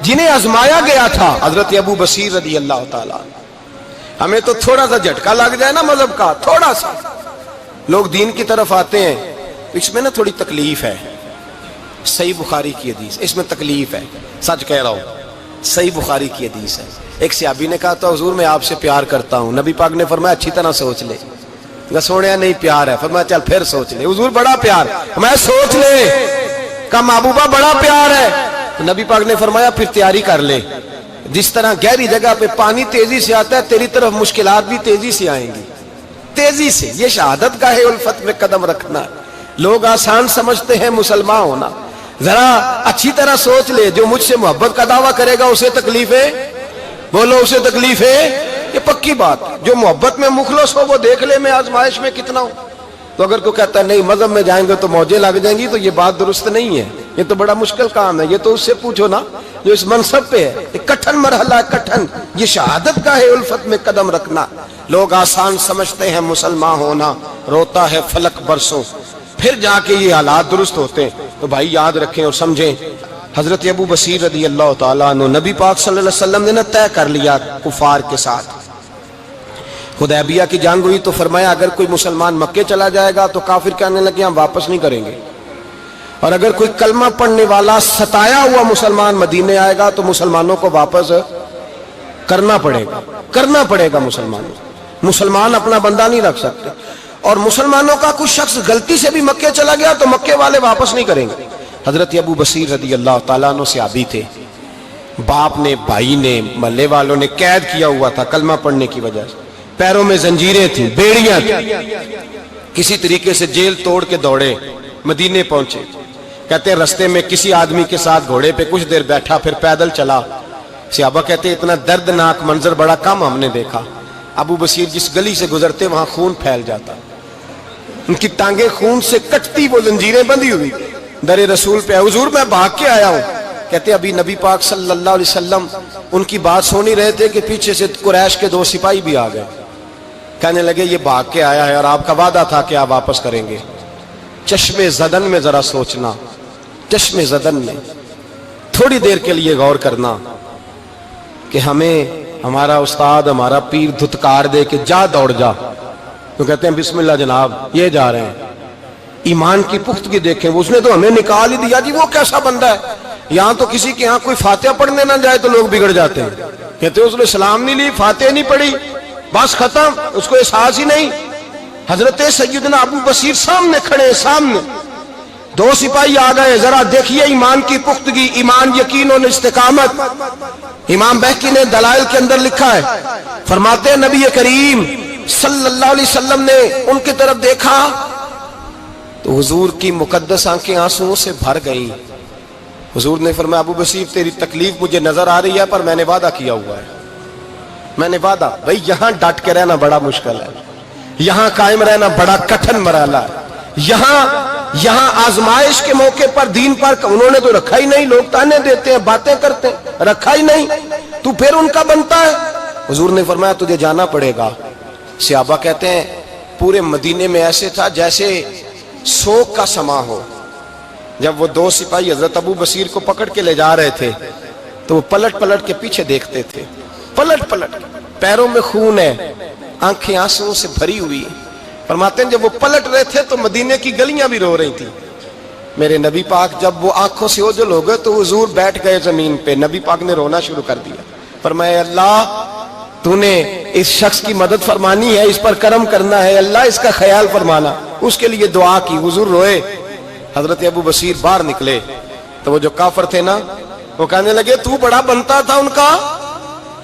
جنہیں آزمایا گیا تھا حضرت ابو بصیر رضی اللہ تعالیٰ. ہمیں تو تھوڑا سا جھٹکا لگ جائے نا مذہب کا، تھوڑا سا لوگ دین کی طرف آتے ہیں تو اس میں نا تھوڑی تکلیف ہے. صحیح بخاری کی حدیث، اس میں تکلیف ہے، سچ کہہ رہا ہوں، صحیح بخاری کی حدیث ہے. ایک صحابی نے کہا تھا حضور میں آپ سے پیار کرتا ہوں. نبی پاک نے فرمایا اچھی طرح سوچ لے. سونے نہیں پیار ہے. فرمایا چل پھر سوچ لے. حضور بڑا پیار، میں سوچ لے. کہا محبوبہ بڑا پیار ہے. نبی پاک نے فرمایا پھر تیاری کر لے. جس طرح گہری جگہ پہ پانی تیزی سے آتا ہے تیری طرف مشکلات بھی تیزی سے آئیں گی، تیزی سے. یہ شہادت گاہ الفت میں قدم رکھنا. لوگ آسان سمجھتے ہیں مسلمان ہونا. ذرا اچھی طرح سوچ لے. جو مجھ سے محبت کا دعویٰ کرے گا اسے تکلیف ہے، بولو اسے تکلیف ہے. یہ پکی بات. جو محبت میں مخلص ہو وہ دیکھ لے میں آزمائش میں کتنا ہوں. تو اگر کوئی کہتا ہے نہیں مذہب میں جائیں گے تو موجیں لگ جائیں گی، تو یہ بات درست نہیں ہے. یہ تو بڑا مشکل کام ہے. یہ تو اس سے پوچھو نا جو اس منصب پہ ہے. یہ کٹھن مرحلہ ہے، کٹھن. یہ شہادت گاہ الفت میں قدم رکھنا. لوگ آسان سمجھتے ہیں مسلمان ہونا، روتا ہے فلک برسوں، پھر جا کے یہ حالات درست ہوتے ہیں. تو بھائی یاد رکھیں اور سمجھیں. حضرت ابو بصیر رضی اللہ تعالیٰ عنہ، نبی پاک صلی اللہ علیہ وسلم نے طے کر لیا کفار کے ساتھ. حدیبیہ کی جنگ ہوئی تو فرمایا اگر کوئی مسلمان مکے چلا جائے گا تو کافر کہنے لگے ہم واپس نہیں کریں گے، اور اگر کوئی کلمہ پڑھنے والا ستایا ہوا مسلمان مدینے آئے گا تو مسلمانوں کو واپس کرنا پڑے گا. مسلمان اپنا بندہ نہیں رکھ سکتے. اور مسلمانوں کا کوئی شخص غلطی سے بھی مکے چلا گیا تو مکے والے واپس نہیں کریں گے. حضرت ابو بصیر رضی اللہ تعالیٰ عنہ صحابی تھے. باپ نے، بھائی نے، محلے والوں نے قید کیا ہوا تھا کلمہ پڑھنے کی وجہ سے. پیروں میں زنجیریں تھیں، بیڑیاں تھیں. کسی طریقے سے جیل توڑ کے دوڑے مدینے پہنچے. کہتے ہیں رستے میں کسی آدمی کے ساتھ گھوڑے پہ کچھ دیر بیٹھا پھر پیدل چلا. صحابہ کہتے ہیں اتنا دردناک منظر بڑا کم ہم نے دیکھا. ابو بصیر جس گلی سے گزرتے وہاں خون پھیل جاتا، ان کی ٹانگیں خون سے کٹتی، وہ زنجیریں بندھی ہوئی. در رسول پہ حضور میں بھاگ کے آیا ہوں. کہتے ابھی نبی پاک صلی اللہ علیہ وسلم ان کی بات سن ہی رہے تھے کہ پیچھے سے قریش کے 2 سپاہی بھی آ گئے. کہنے لگے یہ بھاگ کے آیا ہے اور آپ کا وعدہ تھا کہ آپ واپس کریں گے. چشم زدن میں ذرا سوچنا، چشم زدن میں تھوڑی دیر کے لیے غور کرنا کہ ہمیں ہمارا استاد، ہمارا پیر دھتکار دے کہ جا دوڑ جا، تو کہتے ہیں بسم اللہ جناب یہ جا رہے ہیں. ایمان کی پختگی دیکھیں. اس نے تو ہمیں نکال ہی دیا جی. وہ کیسا بندہ ہے. یہاں تو کسی کے یہاں کوئی فاتحہ پڑھنے نہ جائے تو لوگ بگڑ جاتے ہیں. کہتے ہیں اس نے سلام نہیں لی، فاتحہ نہیں پڑھی، بس ختم، اس کو احساس ہی نہیں. حضرت سیدنا ابو بصیر سامنے کھڑے، سامنے 2 سپاہی آ گئے. ذرا دیکھیے ایمان کی پختگی، ایمان، یقین اور استقامت. امام بہقی نے دلائل کے اندر لکھا ہے، فرماتے ہیں نبی کریم صلی اللہ علیہ وسلم نے ان کی طرف دیکھا تو حضور کی مقدس آنکھیں آنسوؤں سے بھر گئیں. حضور نے فرمایا ابو بصیر تیری تکلیف مجھے نظر آ رہی ہے پر میں نے وعدہ کیا ہوا ہے. میں نے وعدہ. بھائی یہاں ڈٹ کے رہنا بڑا مشکل ہے، یہاں قائم رہنا بڑا کٹھن مرحلہ ہے. یہاں آزمائش کے موقع پر دین پر انہوں نے تو رکھا ہی نہیں. لوگ تانے دیتے ہیں، باتیں کرتے ہیں، رکھا ہی نہیں. تو پھر ان کا بنتا ہے. حضور نے فرمایا تجھے جانا پڑے گا. صحابہ کہتے ہیں پورے مدینے میں ایسے تھا جیسے سوگ کا سما ہو. جب وہ 2 سپاہی حضرت ابو بصیر کو پکڑ کے لے جا رہے تھے تو وہ پلٹ پلٹ کے پیچھے دیکھتے تھے، پلٹ پلٹ. پیروں میں خون ہے، آنکھیں آنسوؤں سے بھری ہوئی. فرماتے ہیں جب وہ پلٹ رہے تھے تو مدینے کی گلیاں بھی رو رہی تھی. میرے نبی پاک جب وہ آنکھوں سے اوجھل ہو گئے تو حضور بیٹھ گئے زمین پہ. نبی پاک نے رونا شروع کر دیا. فرمایا اللہ تو نے اس شخص کی مدد فرمانی ہے، اس پر کرم کرنا ہے، اللہ اس کا خیال فرمانا. اس کے لیے دعا کی. حضور روئے. حضرت ابو بصیر باہر نکلے تو وہ جو کافر تھے نا وہ کہنے لگے تو بڑا بنتا تھا ان کا،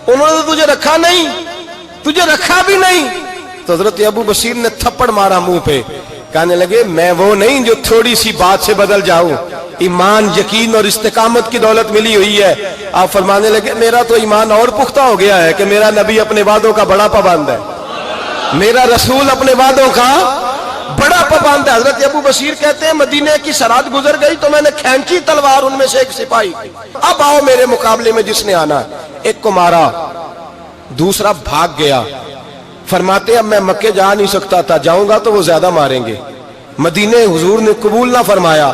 انہوں نے تجھے رکھا نہیں، تجھے رکھا بھی نہیں. تو حضرت ابو بصیر نے تھپڑ مارا منہ پہ. کہنے لگے میں وہ نہیں جو تھوڑی سی بات سے بدل جاؤں. ایمان، یقین اور استقامت کی دولت ملی ہوئی ہے. آپ فرمانے لگے میرا تو ایمان اور پختہ ہو گیا ہے کہ میرا نبی اپنے وعدوں کا بڑا پابند ہے، میرا رسول اپنے وعدوں کا بڑا پابند ہے. حضرت ابو بصیر کہتے ہیں مدینے کی سرحد گزر گئی تو میں نے کھینچی تلوار ان میں سے ایک سپاہی، اب آؤ میرے مقابلے میں جس نے آنا ہے. ایک کو مارا، دوسرا بھاگ گیا. فرماتے اب میں مکے جا نہیں سکتا تھا، جاؤں گا تو وہ زیادہ ماریں گے. مدینے حضور نے قبول نہ فرمایا.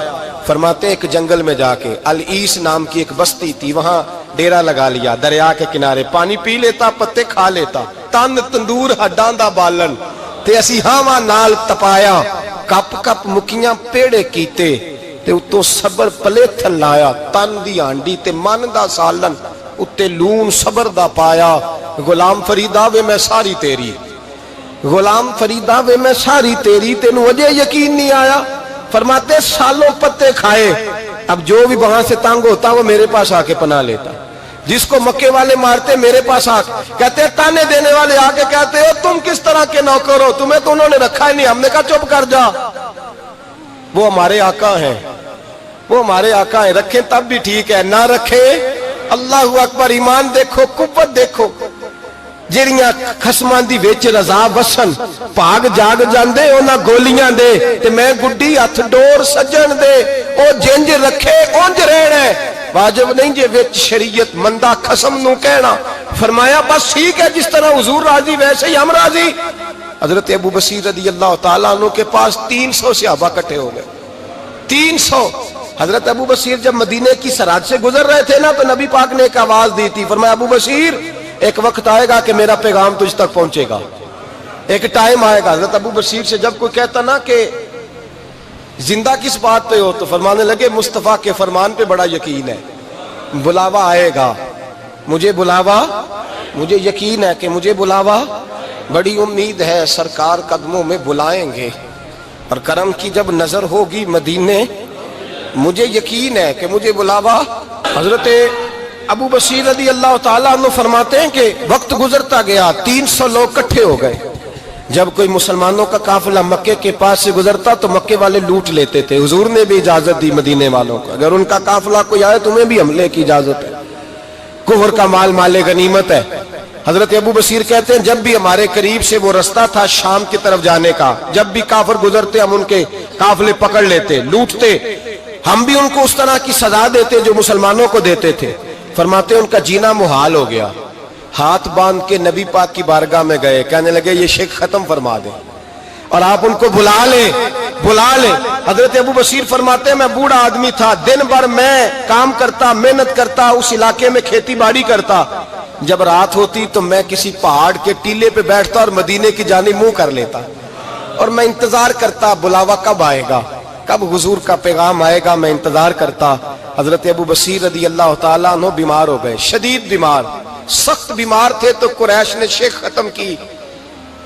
فرماتے ایک جنگل میں جا کے العیس نام کی ایک بستی تھی، وہاں ڈیرا لگا لیا، دریا کے کنارے، پانی پی لیتا، پتے کھا لیتا، تن تندور ہڈاں دا بالن تے اسی ہاواں نال تپایا، کپ کپ مکیاں پیڑے کیتے تے اتوں صبر پلے تھل لایا، تن دی ہانڈی تے من دا سالن اتے لون صبر دا پایا، غلام فریدا وے میں ساری تیری، غلام فریدا وے میں ساری تیری، تینوں وجہ یقین نہیں آیا؟ فرماتے سالوں پتے کھائے، اب جو بھی وہاں سے تنگ ہوتا وہ میرے پاس آ کے پناہ لیتا، جس کو مکے والے مارتے میرے پاس آ کہتے تانے دینے والے آ کے کہتے ہو تم کس طرح کے نوکر ہو، تمہیں تو انہوں نے رکھا ہی نہیں، ہم نے کہا چپ کر جا، وہ ہمارے آقا ہیں، وہ ہمارے آقا ہیں، رکھیں تب بھی ٹھیک ہے، نہ رکھیں اللہ اکبر، ایمان دیکھو، قوت دیکھو، جیڑیاں خسماں دی وچ رضا وسن پاگ جاگ جاندے اونا گولیاں دے تے میں گڈی ہتھ ڈور سجن دے، او جنج رکھے اونج رہنا ہے، واجب نہیں جے وچ شریعت مندہ خسم نو کہنا۔ فرمایا بس ٹھیک ہے، جس طرح حضور راضی ویسے ہی ہم راضی۔ حضرت ابو بصیر رضی اللہ تعالیٰ عنہ کے پاس 300 صحابہ کٹھے ہو گئے، 300۔ حضرت ابو بصیر جب مدینے کی سرحد سے گزر رہے تھے نا تو نبی پاک نے ایک آواز دی تھی، فرمایا ابو بصیر ایک وقت آئے گا کہ میرا پیغام تجھ تک پہنچے گا، ایک ٹائم آئے گا۔ حضرت ابو بصیر سے جب کوئی کہتا نا کہ زندہ کس بات پہ ہو تو فرمانے لگے مصطفیٰ کے فرمان پہ بڑا یقین ہے، بلاوا آئے گا، مجھے بلاوا، مجھے یقین ہے کہ مجھے بلاوا، بڑی امید ہے سرکار قدموں میں بلائیں گے، اور کرم کی جب نظر ہوگی مدینے، مجھے یقین ہے کہ مجھے بلاوا۔ حضرت ابو بصیر رضی اللہ تعالیٰ عنہ فرماتے ہیں کہ وقت گزرتا گیا، 300 لوگ کٹھے ہو گئے، جب کوئی مسلمانوں کا قافلہ مکے کے پاس سے گزرتا تو مکے والے لوٹ لیتے تھے، حضور نے بھی اجازت دی مدینے والوں کو، اگر ان کا قافلہ کوئی آئے تمہیں بھی حملے کی اجازت ہے، کفر کا مال مال غنیمت ہے۔ حضرت ابو بصیر کہتے ہیں جب بھی ہمارے قریب سے وہ رستہ تھا شام کی طرف جانے کا، جب بھی کافر گزرتے ہم ان کے قافلے پکڑ لیتے، لوٹتے، ہم بھی ان کو اس طرح کی سزا دیتے جو مسلمانوں کو دیتے تھے۔ فرماتے ان کا جینا محال ہو گیا، ہاتھ باندھ کے نبی پاک کی بارگاہ میں گئے، کہنے لگے یہ شرک ختم فرما دیں اور آپ ان کو بلا لیں، بلا لیں۔ حضرت ابو بصیر فرماتے ہیں میں بوڑھا آدمی تھا، دن بھر میں کام کرتا، محنت کرتا، اس علاقے میں کھیتی باڑی کرتا، جب رات ہوتی تو میں کسی پہاڑ کے ٹیلے پہ بیٹھتا اور مدینے کی جانب منہ کر لیتا، اور میں انتظار کرتا بلاوا کب آئے گا، کب حضور کا پیغام آئے گا، میں انتظار کرتا۔ حضرت ابو بصیر رضی اللہ تعالیٰ عنہ بیمار ہو گئے، شدید بیمار، سخت بیمار تھے، تو قریش نے شیخ ختم کی۔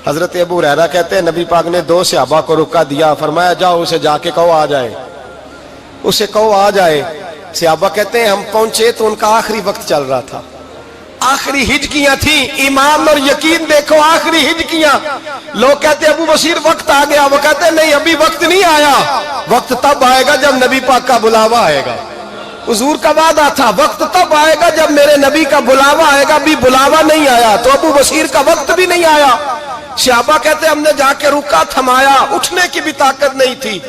حضرت ابو ہریرہ کہتے ہیں نبی پاک نے 2 صحابہ کو رکا دیا، فرمایا جاؤ اسے جا کے کہو آ جائے، اسے کہو آ جائے۔ صحابہ کہتے ہیں ہم پہنچے تو ان کا آخری وقت چل رہا تھا، آخری ہجکیاں تھیں، ایمان اور یقین دیکھو، آخری ہجکیاں۔ لوگ کہتے ابو بصیر وقت آ گیا، وہ کہتے نہیں ابھی وقت نہیں آیا، وقت تب آئے گا جب نبی پاک کا بلاوا آئے گا۔ حضور کا وعدہ تھا وقت تب آئے گا جب میرے نبی کا بلاوا آئے گا، بھی بلاوا نہیں آیا تو ابو بصیر کا وقت بھی نہیں آیا۔ صحابہ کہتے ہم نے جا کے رکا تھمایا، اٹھنے کی بھی طاقت نہیں تھی،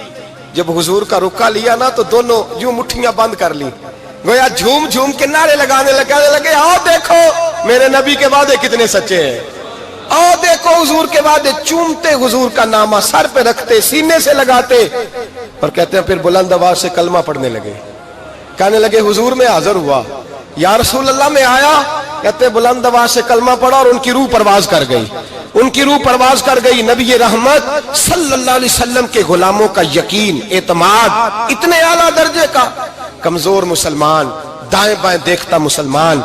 جب حضور کا رکا لیا نا تو دونوں یوں مٹھیاں بند کر لی، گویا جھوم جھوم کے نعرے لگانے لگے آؤ دیکھو میرے نبی کے وعدے کتنے سچے ہیں، آؤ دیکھو حضور کے وعدے، چومتے حضور کا نامہ، سر پہ رکھتے، سینے سے لگاتے، اور کہتے ہیں پھر بلند آواز سے کلمہ پڑھنے لگے، کہنے لگے حضور میں حاضر ہوا، یا رسول اللہ میں آیا، کہتے بلند آواز سے کلمہ پڑھا اور ان کی روح پرواز کر گئی، ان کی روح پرواز کر گئی۔ نبی رحمت صلی اللہ علیہ وسلم کے غلاموں کا یقین، اعتماد اتنے اعلیٰ درجے کا، کمزور مسلمان، دائیں بائیں دیکھتا مسلمان،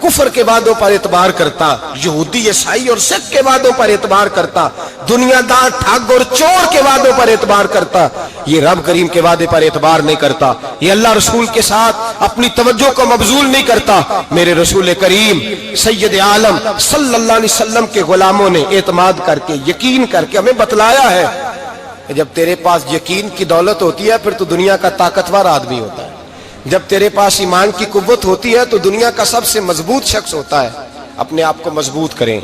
کفر کے وعدوں پر اعتبار کرتا، یہودی عیسائی اور سکھ کے وعدوں پر اعتبار کرتا، دنیا دار ٹھگ اور چور کے وعدوں پر اعتبار کرتا، یہ رب کریم کے وعدے پر اعتبار نہیں کرتا، یہ اللہ رسول کے ساتھ اپنی توجہ کو مبذول نہیں کرتا۔ میرے رسول کریم سید عالم صلی اللہ علیہ وسلم کے غلاموں نے اعتماد کر کے، یقین کر کے ہمیں بتلایا ہے کہ جب تیرے پاس یقین کی دولت ہوتی ہے پھر تو دنیا کا طاقتور آدمی ہوتا ہے، جب تیرے پاس ایمان کی قوت ہوتی ہے تو دنیا کا سب سے مضبوط شخص ہوتا ہے۔ اپنے آپ کو مضبوط کریں،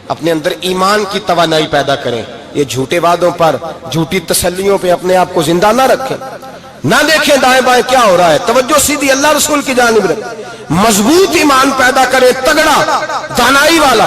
اپنے اندر ایمان کی توانائی پیدا کریں، یہ جھوٹے وعدوں پر، جھوٹی تسلیوں پہ اپنے آپ کو زندہ نہ رکھیں، نہ دیکھیں دائیں بائیں کیا ہو رہا ہے، توجہ سیدھی اللہ رسول کی جانب رکھیں، مضبوط ایمان پیدا کریں، تگڑا دانائی والا۔